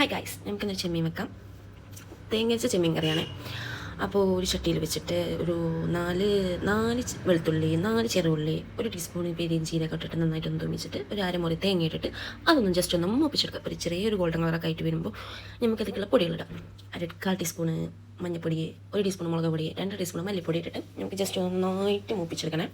Hi guys, നമുക്കിന്ന് ചെമ്മീൻ വെക്കാം. തേങ്ങ വെച്ച ചെമ്മീൻ കറിയാണ്. അപ്പോൾ ഒരു ചട്ടിയിൽ വെച്ചിട്ട് ഒരു നാല് വെളുത്തുള്ളി, 4 ചെറുള്ളി, 1 ടീസ്പൂൺ പെരിഞ്ചീരകം ഇട്ടിട്ട് നന്നായിട്ടൊന്ന് തുമ്മിച്ചിട്ട് ഒരു അരമുറി തേങ്ങ ഇട്ടിട്ട് അതൊന്നും ജസ്റ്റ് ഒന്ന് മൂപ്പിച്ചെടുക്കുക. ഒരു ചെറിയൊരു ഗോൾഡൻ കളറൊക്കെ ആയിട്ട് വരുമ്പോൾ നമുക്കതിലേക്കുള്ള പൊടികളിടാം. 1/4 ടീസ്പൂണ് മഞ്ഞൾപ്പൊടി, 1 ടീസ്പൂൺ മുളക് പൊടി, 2 ടീസ്പൂൺ മല്ലിപ്പൊടി ഇട്ടിട്ട് നമുക്ക് ജസ്റ്റ് നന്നായിട്ട് മൂപ്പിച്ചെടുക്കണേ.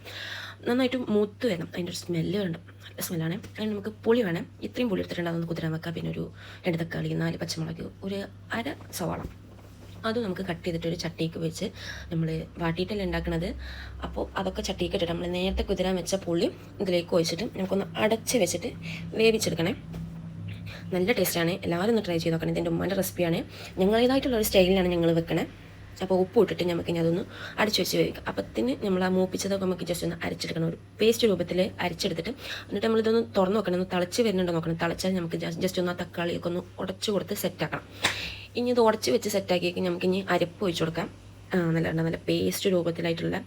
നന്നായിട്ട് മൂത്ത് വേണം, അതിൻ്റെ ഒരു സ്മെല്ല് വേണം. നല്ല സ്മെല്ലാണ്. അതിന് നമുക്ക് പുളി വേണം. ഇത്രയും പുളി എടുത്തിട്ടുണ്ട്, അതൊന്ന് കുതിരാൻ വെക്കാം. പിന്നെ ഒരു 2 തക്കാളി, 4 പച്ചമുളക്, ഒരു അര സവാള, അത് നമുക്ക് കട്ട് ചെയ്തിട്ട് ഒരു ചട്ടിക്ക് വെച്ച് നമ്മൾ വാട്ടിയിട്ടല്ലേ ഉണ്ടാക്കുന്നത്. അപ്പോൾ അതൊക്കെ ചട്ടിക്ക് ഇട്ടിട്ട് നമ്മൾ നേരത്തെ കുതിരാൻ വെച്ച പുളി ഇതിലേക്ക് ഒഴിച്ചിട്ട് നമുക്കൊന്ന് അടച്ച് വെച്ചിട്ട് വേവിച്ചെടുക്കണേ. നല്ല ടേസ്റ്റാണ്. എല്ലാവരും ഒന്ന് ട്രൈ ചെയ്ത് നോക്കണം. ഇതിൻ്റെ ഉമ്മാൻ്റെ റെസിപ്പിയാണ്. ഞങ്ങളേതായിട്ടുള്ള ഒരു സ്റ്റൈലിലാണ് ഞങ്ങൾ വെക്കണേ. അപ്പോൾ ഉപ്പ് ഇട്ടിട്ട് നമുക്ക് ഇനി അതൊന്ന് അടച്ചു വെച്ച് വേവിക്കാം. അപ്പത്തിന് നമ്മൾ ആ മൂപ്പിച്ചതൊക്കെ നമുക്ക് ജസ്റ്റ് ഒന്ന് അരച്ചെടുക്കണം. ഒരു പേസ്റ്റ് രൂപത്തിൽ അരച്ചെടുത്തിട്ട് എന്നിട്ട് നമ്മളിതൊന്ന് തുറന്ന് നോക്കണം, ഒന്ന് തിളച്ച് വരുന്നുണ്ടോ നോക്കണം. തിളച്ചാൽ നമുക്ക് ജസ്റ്റ് ഒന്ന് ആ തക്കാളിയൊക്കെ ഒന്ന് ഉടച്ചു കൊടുത്ത് സെറ്റാക്കണം. ഇനി ഇത് ഉടച്ച് വെച്ച് സെറ്റാക്കിയേക്ക് നമുക്ക് ഇനി അരപ്പ് ഒഴിച്ചു കൊടുക്കാം. നല്ല പേസ്റ്റ് രൂപത്തിലായിട്ടുള്ള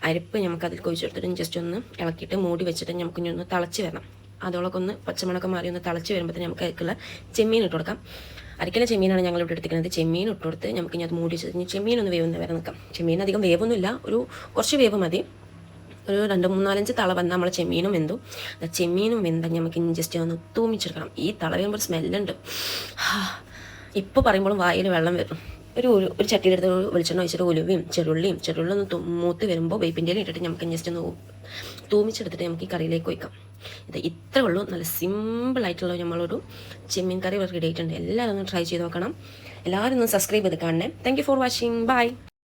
അരപ്പ് നമുക്ക് അതിൽ ഒഴിച്ചു കൊടുത്തിട്ട് ജസ്റ്റ് ഒന്ന് ഇളക്കിയിട്ട് മൂടി വെച്ചിട്ട് നമുക്ക് ഇനി ഒന്ന് തിളച്ച് വരണം. അതോളൊക്കെ ഒന്ന് പച്ചമുളകൊക്കെ മാറി ഒന്ന് തിളച്ച് വരുമ്പോഴത്തേന് നമുക്ക് അതിലേക്കുള്ള ചെമ്മീൻ ഇട്ട് കൊടുക്കാം. അരക്കിലെ ചെമ്മീനാണ് ഞങ്ങൾ ഇവിടെ എടുത്തിരിക്കുന്നത്. ചെമ്മീൻ ഇട്ട് കൊടുത്ത് നമുക്ക് ഇനി അത് മൂടി വെച്ച് ചെമ്മീൻ ഒന്ന് വേവുന്ന വരെ നിൽക്കാം. ചെമ്മീൻ അധികം വേവൊന്നുമില്ല, ഒരു കുറച്ച് വേവ് മതി. ഒരു 2, 3, 4 തള വന്നാൽ നമ്മളെ ചെമ്മീനും വെന്തു. ചെമ്മീനും വെന്താൽ നമുക്ക് ഇനി ജസ്റ്റ് ഒന്ന് തൂമിച്ചെടുക്കണം. ഈ തള വരുമ്പോൾ സ്മെല്ലുണ്ട്. ഇപ്പോൾ പറയുമ്പോഴും വായിൽ വെള്ളം വരും. ഒരു ചട്ടിയിലെടുത്ത് വെളിച്ചെണ്ണ ഒഴിച്ചിട്ട് ചെറുള്ളിയും ഒന്ന് മൂത്ത് വരുമ്പോൾ വേപ്പിൻ്റെ ഇല ഇട്ടിട്ട് നമുക്ക് ജസ്റ്റ് ഒന്ന് തൂമിച്ചെടുത്തിട്ട് നമുക്ക് ഈ കറിയിലേക്ക് ഒഴിക്കാം. ഇത് ഇത്രേ ഉള്ളൂ. നല്ല സിമ്പിളായിട്ടുള്ള നമ്മളൊരു ചെമ്മീൻ കറി റെഡി ആയിട്ടുണ്ട്. എല്ലാവരും ഒന്ന് ട്രൈ ചെയ്ത് നോക്കണം. എല്ലാവരും ഒന്ന് സബ്സ്ക്രൈബ് ചെയ്ത് കാണണേ. Thank you for watching. By.